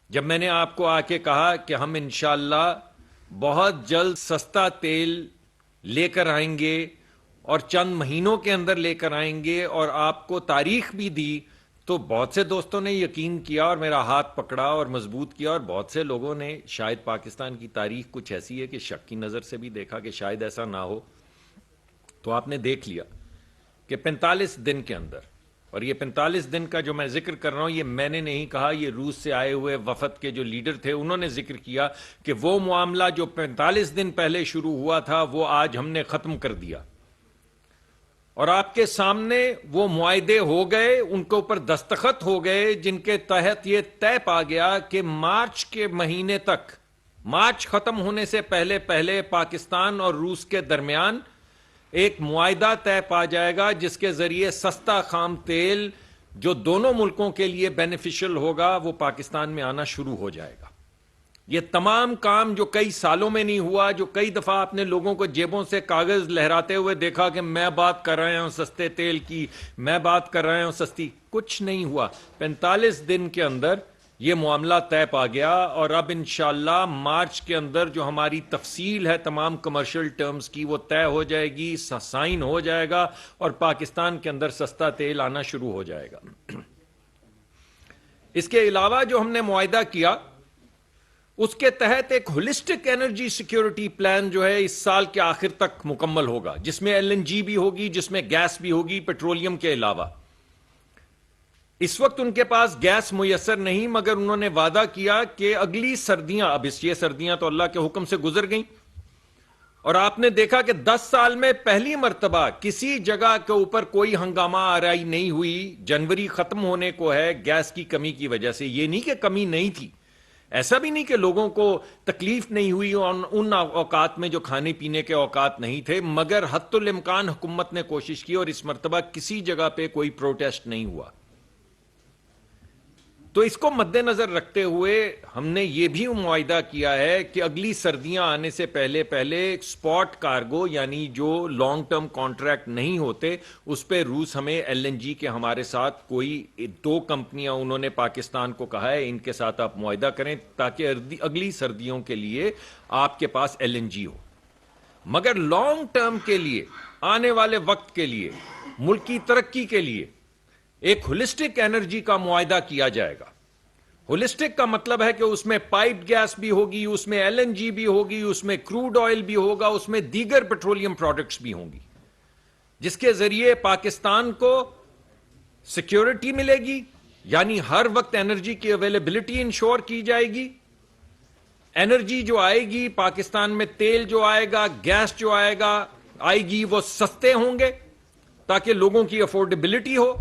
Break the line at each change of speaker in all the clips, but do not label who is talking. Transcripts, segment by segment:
جب میں نے آپ کو آ کے کہا کہ ہم انشاءاللہ بہت جلد سستا تیل لے کر آئیں گے اور چند مہینوں کے اندر لے کر آئیں گے، اور آپ کو تاریخ بھی دی، تو بہت سے دوستوں نے یقین کیا اور میرا ہاتھ پکڑا اور مضبوط کیا، اور بہت سے لوگوں نے شاید پاکستان کی تاریخ کچھ ایسی ہے کہ شک کی نظر سے بھی دیکھا کہ شاید ایسا نہ ہو۔ تو آپ نے دیکھ لیا کہ 45 دن کے اندر، اور یہ 45 دن کا جو میں ذکر کر رہا ہوں یہ میں نے نہیں کہا، یہ روس سے آئے ہوئے وفد کے جو لیڈر تھے انہوں نے ذکر کیا کہ وہ معاملہ جو 45 دن پہلے شروع ہوا تھا وہ آج ہم نے ختم کر دیا، اور آپ کے سامنے وہ معاہدے ہو گئے، ان کے اوپر دستخط ہو گئے، جن کے تحت یہ طے پا گیا کہ مارچ کے مہینے تک، مارچ ختم ہونے سے پہلے پہلے پاکستان اور روس کے درمیان ایک معاہدہ طے پا جائے گا جس کے ذریعے سستا خام تیل جو دونوں ملکوں کے لیے بینیفیشل ہوگا وہ پاکستان میں آنا شروع ہو جائے گا۔ یہ تمام کام جو کئی سالوں میں نہیں ہوا، جو کئی دفعہ آپ نے لوگوں کو جیبوں سے کاغذ لہراتے ہوئے دیکھا کہ میں بات کر رہا ہوں سستے تیل کی، میں بات کر رہا ہوں سستی، کچھ نہیں ہوا۔ 45 دن کے اندر یہ معاملہ طے پا گیا، اور اب انشاءاللہ مارچ کے اندر جو ہماری تفصیل ہے تمام کمرشل ٹرمز کی وہ طے ہو جائے گی، سائن ہو جائے گا، اور پاکستان کے اندر سستا تیل آنا شروع ہو جائے گا۔ اس کے علاوہ جو ہم نے معاہدہ کیا اس کے تحت ایک ہولسٹک انرجی سیکیورٹی پلان جو ہے اس سال کے آخر تک مکمل ہوگا، جس میں LNG بھی ہوگی، جس میں گیس بھی ہوگی پیٹرولیم کے علاوہ۔ اس وقت ان کے پاس گیس میسر نہیں، مگر انہوں نے وعدہ کیا کہ اگلی سردیاں، اب یہ سردیاں تو اللہ کے حکم سے گزر گئیں، اور آپ نے دیکھا کہ 10 سال میں پہلی مرتبہ کسی جگہ کے اوپر کوئی ہنگامہ آرائی نہیں ہوئی۔ جنوری ختم ہونے کو ہے گیس کی کمی کی وجہ سے، یہ نہیں کہ کمی نہیں تھی، ایسا بھی نہیں کہ لوگوں کو تکلیف نہیں ہوئی ان اوقات میں جو کھانے پینے کے اوقات نہیں تھے، مگر حتی الامکان حکومت نے کوشش کی، اور اس مرتبہ کسی جگہ پہ کوئی پروٹیسٹ نہیں ہوا۔ تو اس کو مد نظر رکھتے ہوئے ہم نے یہ بھی معاہدہ کیا ہے کہ اگلی سردیاں آنے سے پہلے پہلے سپاٹ کارگو، یعنی جو لانگ ٹرم کانٹریکٹ نہیں ہوتے، اس پہ روس ہمیں LNG کے ہمارے ساتھ کوئی 2 کمپنیاں انہوں نے پاکستان کو کہا ہے ان کے ساتھ آپ معاہدہ کریں تاکہ اگلی سردیوں کے لیے آپ کے پاس LNG ہو۔ مگر لانگ ٹرم کے لیے، آنے والے وقت کے لیے، ملک کی ترقی کے لیے ایک ہولسٹک انرجی کا معاہدہ کیا جائے گا۔ ہولسٹک کا مطلب ہے کہ اس میں پائپ گیس بھی ہوگی، اس میں LNG بھی ہوگی، اس میں کروڈ آئل بھی ہوگا، اس میں دیگر پیٹرولیم پروڈکٹس بھی ہوں گی، جس کے ذریعے پاکستان کو سیکیورٹی ملے گی، یعنی ہر وقت انرجی کی اویلیبلٹی انشور کی جائے گی۔ انرجی جو آئے گی پاکستان میں، تیل جو آئے گا، گیس جو آئے گی وہ سستے ہوں گے تاکہ لوگوں کی افورڈیبلٹی ہو،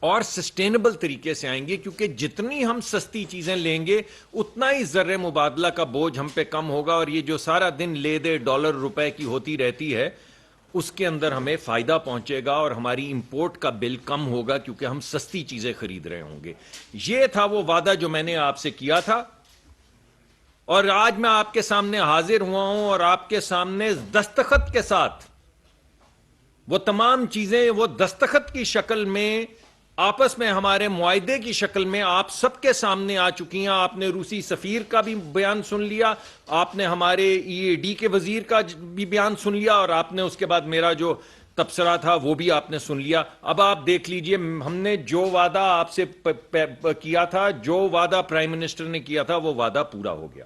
اور سسٹینبل طریقے سے آئیں گے، کیونکہ جتنی ہم سستی چیزیں لیں گے اتنا ہی زر مبادلہ کا بوجھ ہم پہ کم ہوگا، اور یہ جو سارا دن لے دے ڈالر روپے کی ہوتی رہتی ہے اس کے اندر ہمیں فائدہ پہنچے گا، اور ہماری امپورٹ کا بل کم ہوگا کیونکہ ہم سستی چیزیں خرید رہے ہوں گے۔ یہ تھا وہ وعدہ جو میں نے آپ سے کیا تھا، اور آج میں آپ کے سامنے حاضر ہوا ہوں، اور آپ کے سامنے دستخط کے ساتھ وہ تمام چیزیں وہ دستخط کی شکل میں آپس میں ہمارے معاہدے کی شکل میں آپ سب کے سامنے آ چکی ہیں۔ آپ نے روسی سفیر کا بھی بیان سن لیا، آپ نے ہمارے EAD کے وزیر کا بھی بیان سن لیا، اور آپ نے اس کے بعد میرا جو تبصرہ تھا وہ بھی آپ نے سن لیا۔ اب آپ دیکھ لیجئے ہم نے جو وعدہ آپ سے کیا تھا، جو وعدہ پرائم منسٹر نے کیا تھا، وہ وعدہ پورا ہو گیا۔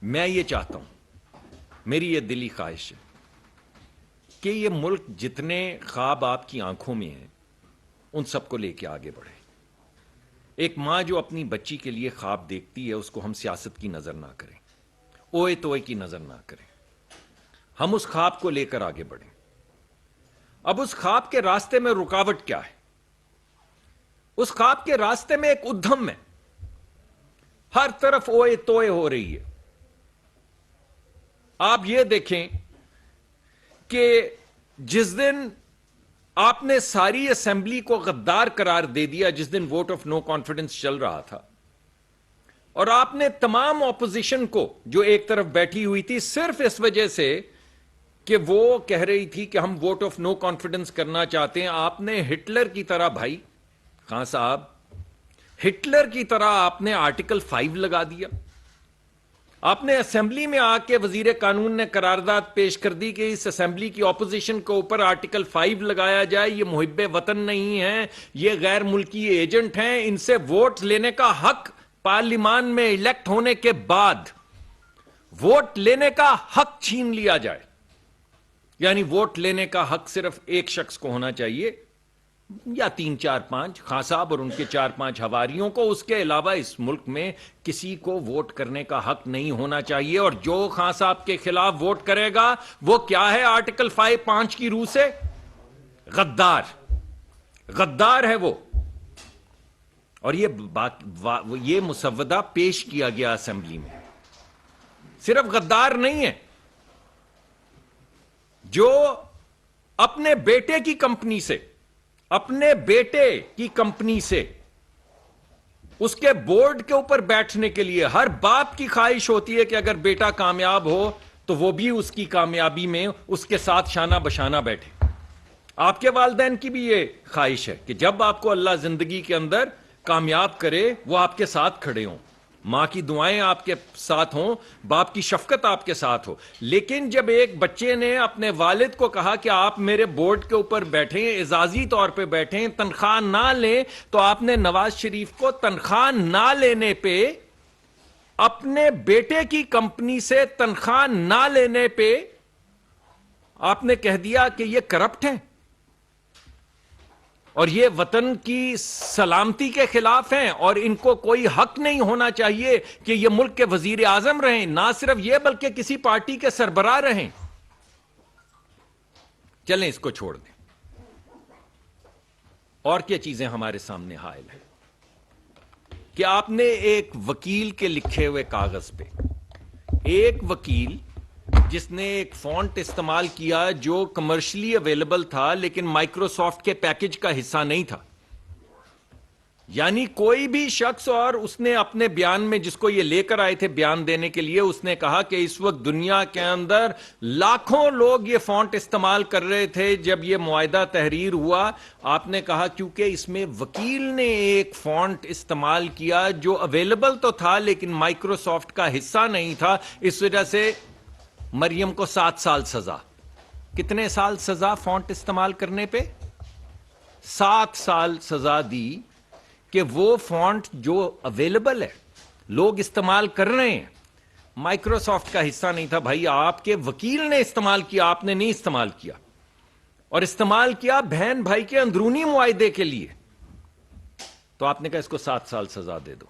میں یہ چاہتا ہوں، میری یہ دلی خواہش ہے کہ یہ ملک جتنے خواب آپ کی آنکھوں میں ہیں ان سب کو لے کے آگے بڑھے۔ ایک ماں جو اپنی بچی کے لیے خواب دیکھتی ہے اس کو ہم سیاست کی نظر نہ کریں، اوئے توئے کی نظر نہ کریں، ہم اس خواب کو لے کر آگے بڑھیں۔ اب اس خواب کے راستے میں رکاوٹ کیا ہے؟ اس خواب کے راستے میں ایک ادھم ہے، ہر طرف اوئے توئے ہو رہی ہے۔ آپ یہ دیکھیں کہ جس دن آپ نے ساری اسمبلی کو غدار قرار دے دیا، جس دن ووٹ آف نو کانفیڈنس چل رہا تھا، اور آپ نے تمام اپوزیشن کو جو ایک طرف بیٹھی ہوئی تھی صرف اس وجہ سے کہ وہ کہہ رہی تھی کہ ہم ووٹ آف نو کانفیڈنس کرنا چاہتے ہیں، آپ نے ہٹلر کی طرح، بھائی خان صاحب، ہٹلر کی طرح آپ نے آرٹیکل 5 لگا دیا. آپ نے اسمبلی میں آ کے وزیر قانون نے قرارداد پیش کر دی کہ اس اسمبلی کی اپوزیشن کے اوپر آرٹیکل 5 لگایا جائے. یہ محب وطن نہیں ہیں, یہ غیر ملکی ایجنٹ ہیں, ان سے ووٹ لینے کا حق پارلیمان میں الیکٹ ہونے کے بعد ووٹ لینے کا حق چھین لیا جائے. یعنی ووٹ لینے کا حق صرف ایک شخص کو ہونا چاہیے, یا 3 4 5 خان صاحب اور ان کے 4 5 حواریوں کو. اس کے علاوہ اس ملک میں کسی کو ووٹ کرنے کا حق نہیں ہونا چاہیے. اور جو خان صاحب کے خلاف ووٹ کرے گا وہ کیا ہے آرٹیکل 5 کی روح سے؟ غدار. غدار ہے وہ. اور یہ مسودہ پیش کیا گیا اسمبلی میں. صرف غدار نہیں ہے, جو اپنے بیٹے کی کمپنی سے, اپنے بیٹے کی کمپنی سے اس کے بورڈ کے اوپر بیٹھنے کے لیے ہر باپ کی خواہش ہوتی ہے کہ اگر بیٹا کامیاب ہو تو وہ بھی اس کی کامیابی میں اس کے ساتھ شانہ بشانہ بیٹھے. آپ کے والدین کی بھی یہ خواہش ہے کہ جب آپ کو اللہ زندگی کے اندر کامیاب کرے وہ آپ کے ساتھ کھڑے ہوں, ماں کی دعائیں آپ کے ساتھ ہوں, باپ کی شفقت آپ کے ساتھ ہو. لیکن جب ایک بچے نے اپنے والد کو کہا کہ آپ میرے بورڈ کے اوپر بیٹھیں, اعزازی طور پہ بیٹھیں, تنخواہ نہ لیں, تو آپ نے نواز شریف کو تنخواہ نہ لینے پہ, اپنے بیٹے کی کمپنی سے تنخواہ نہ لینے پہ آپ نے کہہ دیا کہ یہ کرپٹ ہیں اور یہ وطن کی سلامتی کے خلاف ہیں اور ان کو کوئی حق نہیں ہونا چاہیے کہ یہ ملک کے وزیر اعظم رہیں. نہ صرف یہ بلکہ کسی پارٹی کے سربراہ رہیں. چلیں اس کو چھوڑ دیں. اور کیا چیزیں ہمارے سامنے حائل ہیں کہ آپ نے ایک وکیل کے لکھے ہوئے کاغذ پہ, ایک وکیل جس نے ایک فونٹ استعمال کیا جو کمرشلی اویلیبل تھا لیکن مائکروسافٹ کے پیکج کا حصہ نہیں تھا. یعنی کوئی بھی شخص, اور اس نے اپنے بیان میں جس کو یہ لے کر آئے تھے بیان دینے کے لیے, اس نے کہا کہ اس وقت دنیا کے اندر لاکھوں لوگ یہ فونٹ استعمال کر رہے تھے جب یہ معاہدہ تحریر ہوا. آپ نے کہا کیونکہ اس میں وکیل نے ایک فونٹ استعمال کیا جو اویلیبل تو تھا لیکن مائکروسافٹ کا حصہ نہیں تھا, اس وجہ سے مریم کو 7 سال سزا. کتنے سال سزا فونٹ استعمال کرنے پہ؟ 7 سال سزا دی کہ وہ فونٹ جو اویلیبل ہے, لوگ استعمال کر رہے ہیں, مائکروسافٹ کا حصہ نہیں تھا. بھائی آپ کے وکیل نے استعمال کیا, آپ نے نہیں استعمال کیا, اور استعمال کیا بہن بھائی کے اندرونی معاہدے کے لیے, تو آپ نے کہا اس کو 7 سال سزا دے دو.